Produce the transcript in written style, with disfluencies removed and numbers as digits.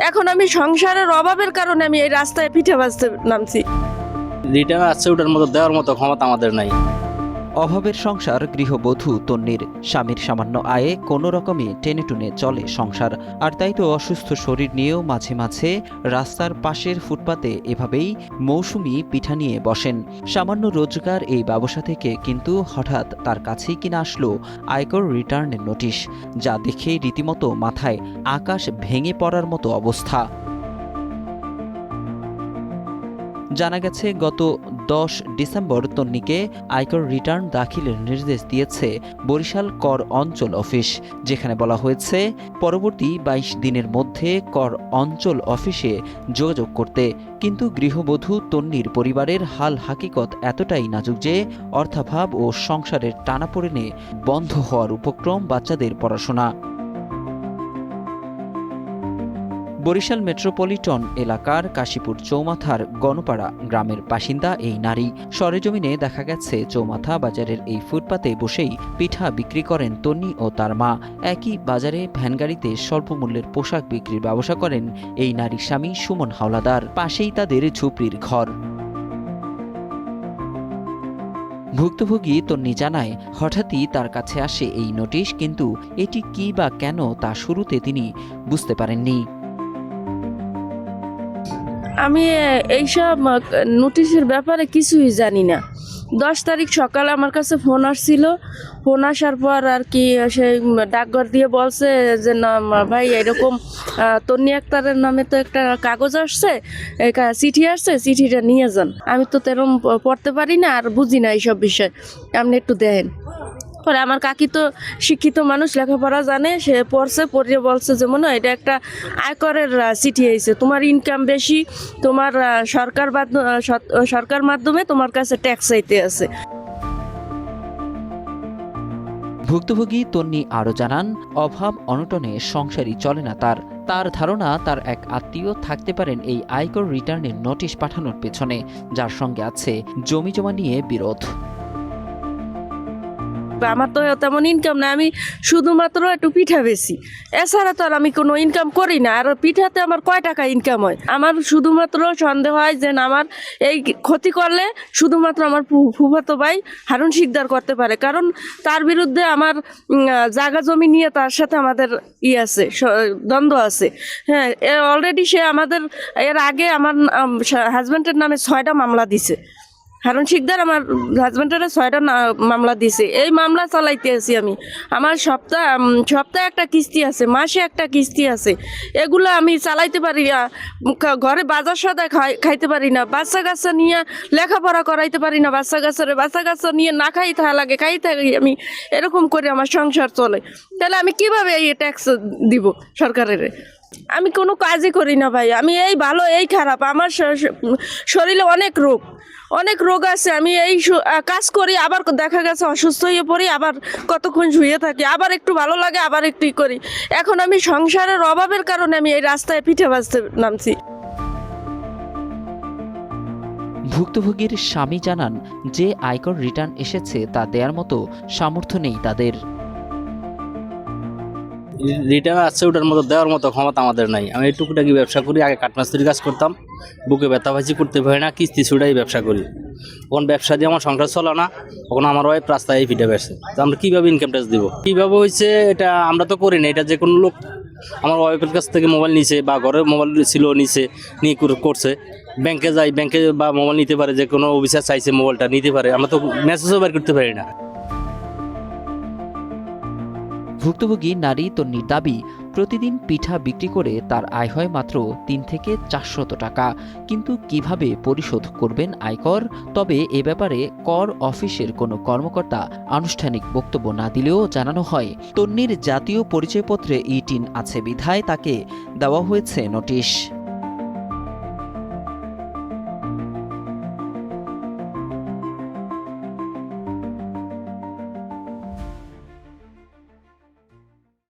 এখন আমি সংসারের অভাবের কারণে আমি এই রাস্তায় পিঠে বাজতে নামছি। রিটার্ন আসছে ওটার মতো দেওয়ার মতো ক্ষমতা আমাদের নাই। অভাবের সংসার গৃহবধূ তন্নির। স্বামীর সামান্য আয়ে কোনো রকমে টেনে টুনে চলে সংসার। আর তাই তো অসুস্থ শরীর নিয়েও মাঝে মাঝে রাস্তার পাশের ফুটপাতে এভাবেই মৌসুমি পিঠা নিয়ে বসেন। সামান্য রোজগার এই ব্যবসা থেকে কিন্তু হঠাৎ তার কাছেই কিনা আসলো আয়কর রিটার্নের নোটিশ, যা দেখে রীতিমতো মাথায় আকাশ ভেঙে পড়ার মতো অবস্থা। জানা গেছে গত 10 ডিসেম্বর তন্নিকে আয়কর রিটার্ন দাখিলের নির্দেশ দিয়েছে বরিশাল কর অঞ্চল অফিস, যেখানে বলা হয়েছে পরবর্তী 22 দিনের মধ্যে কর অঞ্চল অফিসে যোগাযোগ করতে। কিন্তু গৃহবধূ তন্নির পরিবারের হাল হাকিকত এতটাই নাজুক যে অর্থাভাব ও সংসারের টানাপোড়েনে বন্ধ হওয়ার উপক্রম বাচ্চাদের পড়াশোনা। বরিশাল মেট্রোপলিটন এলাকার কাশীপুর চৌমাথার গণপাড়া গ্রামের বাসিন্দা এই নারী। সরেজমিনে দেখা গেছে চৌমাথা বাজারের এই ফুটপাতে বসেই পিঠা বিক্রি করেন তন্নি ও তার মা। একই বাজারে ভ্যানগাড়িতে স্বল্প মূল্যের পোশাক বিক্রির ব্যবসা করেন এই নারীর স্বামী সুমন হাওলাদার। পাশেই তাদের ঝুপড়ির ঘর। ভুক্তভোগী তন্নি জানায়, হঠাৎই তার কাছে আসে এই নোটিশ, কিন্তু এটি কি বা কেন তা শুরুতে তিনি বুঝতে পারেননি। আমি এইসব নোটিশের ব্যাপারে কিছুই জানি না। 10 তারিখ সকালে আমার কাছে ফোন আসছিল। ফোন আসার পর আর কি সেই ডাকঘর দিয়ে বলছে যে না ভাই এরকম তন্নি আক্তারের নামে তো একটা কাগজ আসছে, চিঠি আসছে, চিঠিটা নিয়ে যান। আমি তো তেরম পড়তে পারি না আর বুঝি না এইসব বিষয়, আপনি একটু দেখেন। পরে আমার কাকি তো শিক্ষিত মানুষ, লেখাপড়া জানে, সে পড়ছে, পড়িয়ে বলছে যে মনে হয় এটা একটা আয়করের চিঠি আইছে, তোমার ইনকাম বেশি, তোমার সরকার মাধ্যমে তোমার কাছে ট্যাক্স চাইতে আছে। ভুক্তভোগী তন্নি আরও জানান, অভাব অনটনে সংসারই চলে না তার ধারণা তার এক আত্মীয় থাকতে পারেন এই আয়কর রিটার্নের নোটিশ পাঠানোর পেছনে, যার সঙ্গে আছে জমিজমা নিয়ে বিরোধ। আমার তো তেমন ইনকাম না, আমি শুধুমাত্র একটু পিঠা বেশি, এছাড়া তো আর আমি কোনো ইনকাম করি না। আর পিঠাতে আমার কয় টাকা ইনকাম হয়? আমার শুধুমাত্র সন্দেহ হয় যে আমার এই ক্ষতি করলে শুধুমাত্র আমার ফুফাতো ভাই হারুন শিকদার করতে পারে, কারণ তার বিরুদ্ধে আমার জায়গা জমি নিয়ে তার সাথে আমাদের আছে, দ্বন্দ্ব আছে। হ্যাঁ, অলরেডি সে আমাদের এর আগে আমার হাজব্যান্ডের নামে 6টা মামলা দিছে। হারুন শিকদার আমার হাজব্যান্ডের 6টা মামলা দিছে। এই মামলা চালাইতে আছি আমি। আমার সপ্তাহে একটা কিস্তি আছে, মাসে একটা কিস্তি আছে, এগুলো আমি চালাইতে পারি না। ঘরে বাজার সদায় খাইতে পারি না, বাচ্চা কাচ্চা নিয়ে লেখাপড়া করাইতে পারি না, বাচ্চা কাচ্চা নিয়ে না খাই থাকি আমি, এরকম করে আমার সংসার চলে। তাহলে আমি কিভাবে এই ট্যাক্স দিব সরকারের? আমি কোনো কাজই করি না ভাই, আমি এই ভালো এই খারাপ, আমার শরীরে অনেক রোগ আছে। আমি এই কাজ করি, আবার দেখা গেছে অসুস্থ হয়ে পড়ি, আবার কতক্ষণ শুয়ে থাকি, আবার একটু ভালো লাগে, আবার একটু করি। এখন আমি সংসারের অভাবের কারণে আমি এই রাস্তায় পিঠে বাজতে নামছি। ভুক্তভোগীর স্বামী জানান, যে আয়কর রিটার্ন এসেছে তা দেওয়ার মতো সামর্থ্য নেই তাদের। রিটার্ন আসছে ওটার মতো দেওয়ার মতো ক্ষমতা আমাদের নাই। আমি এই টুকিটাকি ব্যবসা করি, আগে কাঠমাস্তুরি কাজ করতাম, বুকে ব্যথাভাজি করতে পারি না, কিস্তি ছুটাই ব্যবসা করি। তখন ব্যবসা দিয়ে আমার সংসার চলে না, তখন আমার ওয়াইফ রাস্তায় ফিটে বেসে, তো আমরা কীভাবে ইনকাম ট্যাক্স দিব? কীভাবে হয়েছে এটা আমরা তো করি না, এটা যে কোনো লোক আমার ওয়াইফের কাছ থেকে মোবাইল নিছে বা ঘরে মোবাইল ছিল নিয়ে করছে। ব্যাংকে যাই, ব্যাংকে বা মোবাইল নিতে পারে, যে কোনো অফিসার চাইছে মোবাইলটা নিতে পারে, আমরা তো মেসেজও বের করতে পারি না। ভুক্তভোগী নারী তন্নির দাবি, প্রতিদিন পিঠা বিক্রি করে তার আয় হয় মাত্র 3 থেকে 400 টাকা। কিন্তু কিভাবে পরিশোধ করবেন আয়কর? তবে এ ব্যাপারে কর অফিসের কোনো কর্মকর্তা আনুষ্ঠানিক বক্তব্য না দিলেও জানানো হয়, তন্নির জাতীয় পরিচয়পত্রে ইটিন আছে বিধায় তাকে দেওয়া হয়েছে নোটিশ।